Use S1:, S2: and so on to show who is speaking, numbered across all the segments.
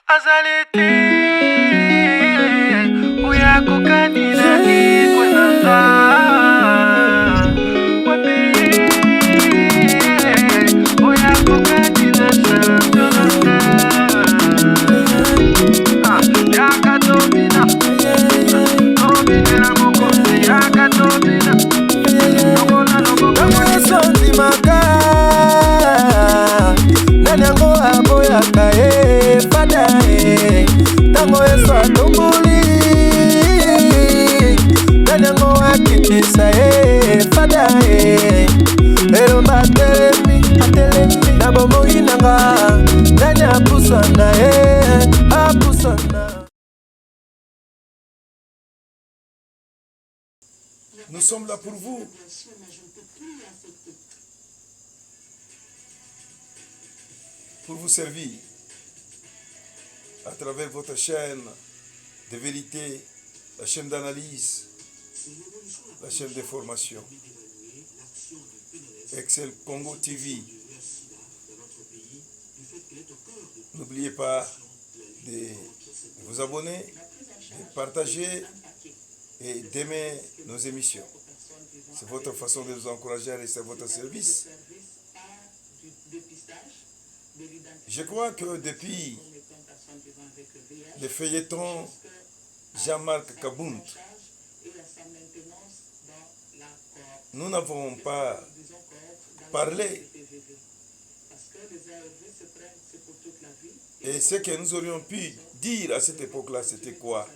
S1: Azalete uyako kanina ikwenanga wapi uyako kanina sanjolanga yakatomina tomina mokosi yakatomina nokola nokola
S2: sonzi maka nanyango aboyaka fada tango eso atomboli nanyango akitisa fada elomba atelemi na bomoi nanga nani apusana apusana.
S3: Nous sommes là pour vous. Pour vous servir à travers votre chaîne de vérité, la chaîne d'analyse, la chaîne de formation. Excel Congo TV. N'oubliez pas de vous abonner, de partager et d'aimer nos émissions. C'est votre façon de nous encourager à rester à votre service. Je crois que depuis le feuilleton Jean-Marc Kabound, nous n'avons pas parlé. Et ce que nous aurions pu dire à cette époque-là, c'était quoi?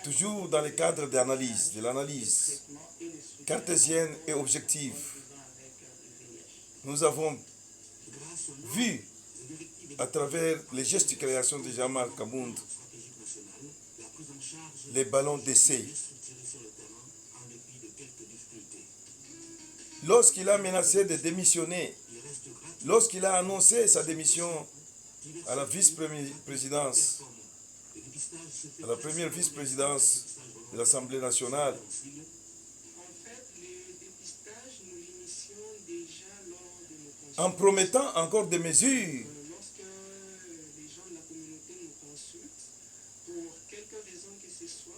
S3: Toujours dans le cadre de l'analyse cartésienne et objective. Nous avons vu à travers les gesticulations de Jean-Marc Kabound les ballons d'essai. Lorsqu'il a menacé de démissionner, lorsqu'il a annoncé sa démission à la vice-présidence, à la première vice-présidence de l'Assemblée nationale, en promettant encore des mesures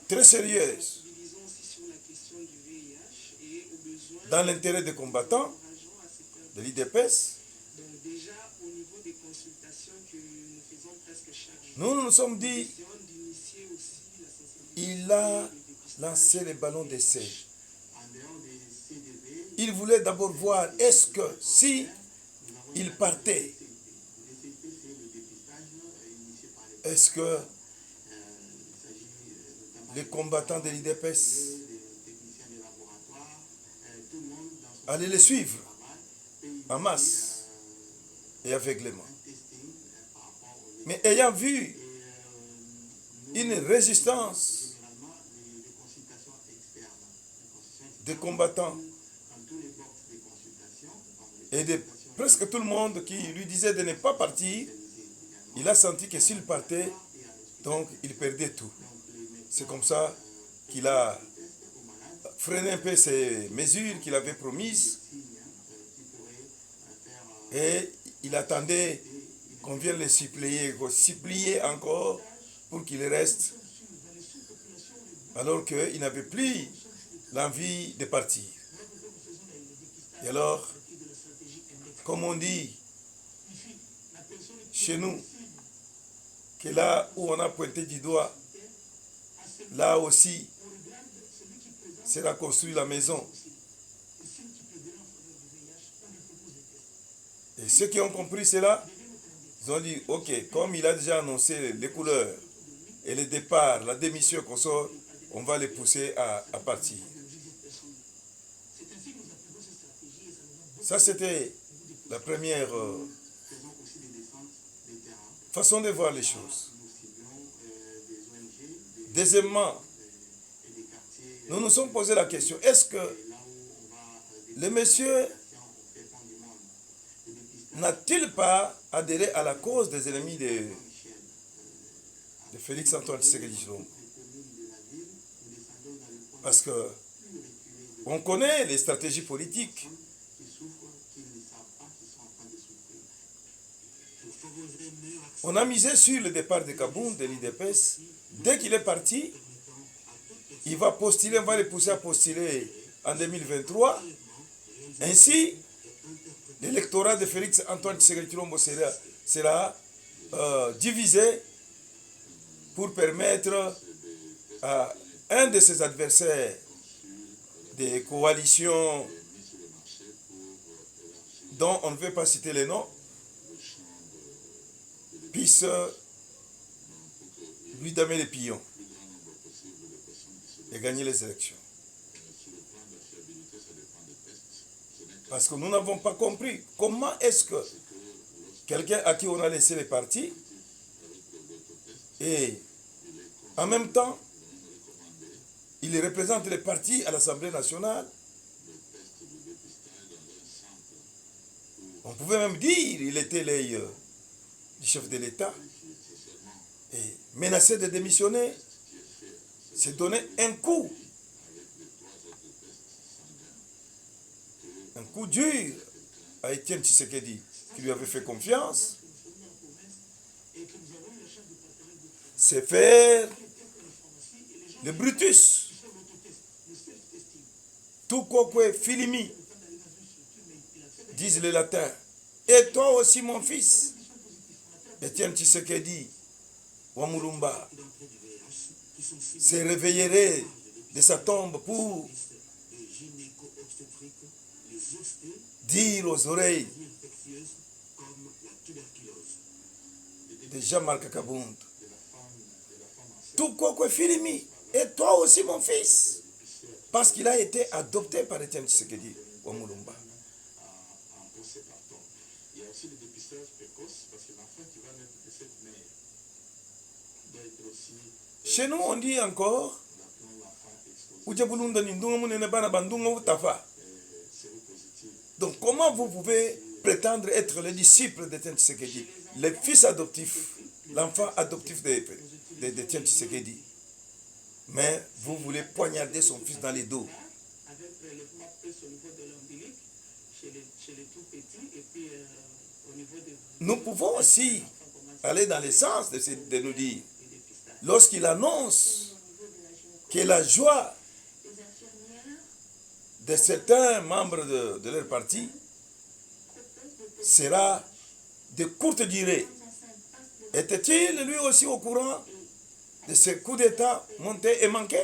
S3: très sérieuses dans l'intérêt des combattants de l'IDPS, nous nous sommes dit, il a lancé les ballons d'essai. Il voulait d'abord voir, est-ce que si il partait, est-ce que les combattants de l'IDPS allaient les suivre en masse et aveuglément. Mais ayant vu une résistance des combattants et de presque tout le monde qui lui disait de ne pas partir, il a senti que s'il partait, donc il perdait tout. C'est comme ça qu'il a freiné un peu ces mesures qu'il avait promises et il attendait qu'on vienne les supplier encore pour qu'il reste, alors qu'il n'avait plus l'envie de partir. Et alors, comme on dit chez nous, que là où on a pointé du doigt, là aussi sera construite la maison. Et ceux qui ont compris cela, ils ont dit, ok, comme il a déjà annoncé les couleurs et le départ, la démission qu'on sort, on va les pousser à partir. Ça, c'était la première façon de voir les choses. Deuxièmement, nous nous sommes posé la question, est-ce que le monsieur n'a-t-il pas adhéré à la cause des ennemis de Félix Antoine Tshisekedi Tshilombo? Parce que on connaît les stratégies politiques. On a misé sur le départ de Kabound, de l'IDPS. Dès qu'il est parti, il va postuler, on va le pousser à postuler en 2023. Ainsi, l'électorat de Félix Antoine Tshisekedi Tshilombo sera divisé pour permettre à un de ses adversaires des coalitions dont on ne veut pas citer les noms puisse lui damer les pions et gagner les élections. Parce que nous n'avons pas compris comment est-ce que quelqu'un à qui on a laissé les partis et en même temps il représente les partis à l'Assemblée nationale. On pouvait même dire qu'il était l'œil du chef de l'État et menacé de démissionner, s'est donné un coup dur à Étienne Tshisekedi, qui lui avait fait confiance. C'est faire le Brutus. Tout kokwe filimi, disent les latins. Et toi aussi, mon fils, Étienne Tshisekedi, Wamulumba, se réveillerait de sa tombe pour dire aux oreilles de Jean-Marc Kabound, tout quoi filimi, et toi aussi mon fils, parce qu'il a été adopté par Étienne Tshisekedi Wamulumba.
S4: Il y a aussi le dépistage précoce, parce que l'enfant qui va naître de cette mère doit être aussi.
S3: Chez nous, on dit encore, donc comment vous pouvez prétendre être le disciple d'Étienne Tshisekedi, le fils adoptif, l'enfant adoptif d'Étienne Tshisekedi, mais vous voulez poignarder son fils dans les dos.
S4: Avec prélèvement plus au niveau de l'ombilic, chez les tout petits, et puis au niveau de.
S3: Nous pouvons aussi aller dans le sens de nous dire, lorsqu'il annonce que la joie de certains membres de leur parti sera de courte durée. Était-il lui aussi au courant de ce coup d'État monté et manqué?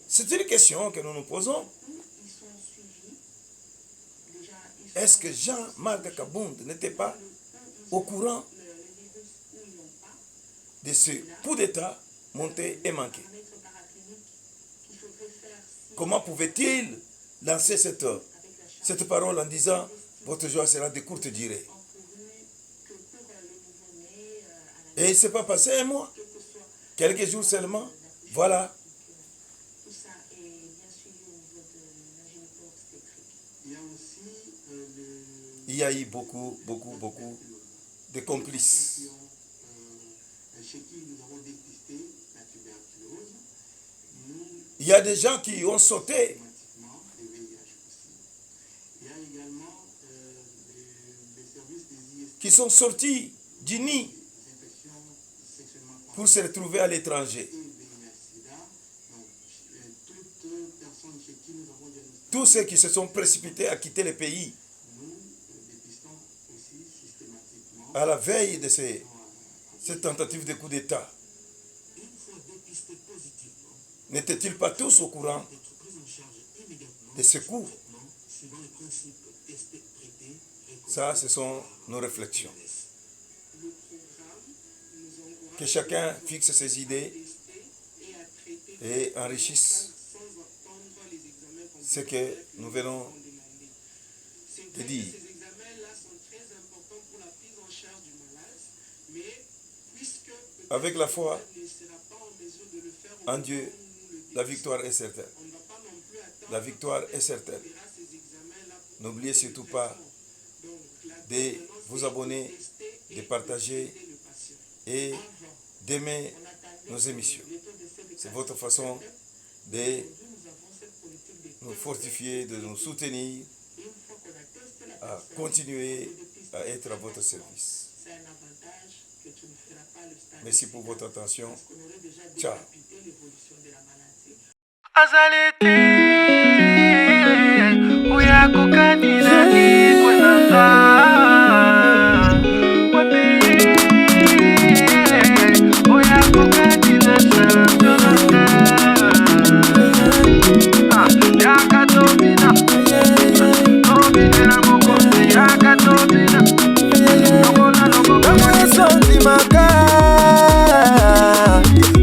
S3: C'est une question que nous nous posons. Est-ce que Jean-Marc Kabound n'était pas au courant de ce coup d'État monté et manqué? Comment pouvait-il lancer cette parole en disant « Votre joie sera de courte durée » Et il ne s'est pas passé un mois, quelques jours seulement, voilà. Il y a eu beaucoup de complices. Il y a des gens qui ont sauté. Qui sont sortis du nid pour se retrouver à l'étranger. Tous ceux qui se sont précipités à quitter le pays à la veille de cette tentative de coup d'État. N'étaient-ils pas tous au courant de ce coup? Ça, ce sont nos réflexions. Que chacun fixe ses idées et enrichisse ce que nous venons de dire. Avec la foi en Dieu, la victoire est certaine. La victoire est certaine. N'oubliez surtout pas de vous abonner, de partager et d'aimer nos émissions. C'est votre façon de nous fortifier, de nous soutenir à continuer à être à votre service.
S4: C'est un avantage que tu ne feras pas le stade.
S3: Merci pour votre attention.
S4: Parce qu'on aurait déjà
S3: Ciao.
S4: décapité l'évolution de la maladie.
S1: Azalete, oya kokanina ni kwenanga. Wapi, oya kokanina salamyonanga. Yaka domina, domina mokonzi. Yaka domina, lokola lokola.
S2: Tango Yesu ndimaka,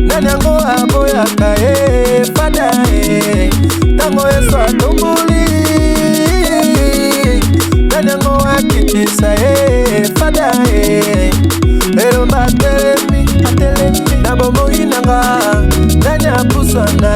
S2: nani yango aboyaka fada tango Yesu atomboli, nani yango akitisa fada elomba atelemi na bomoi nanga, nani apusa na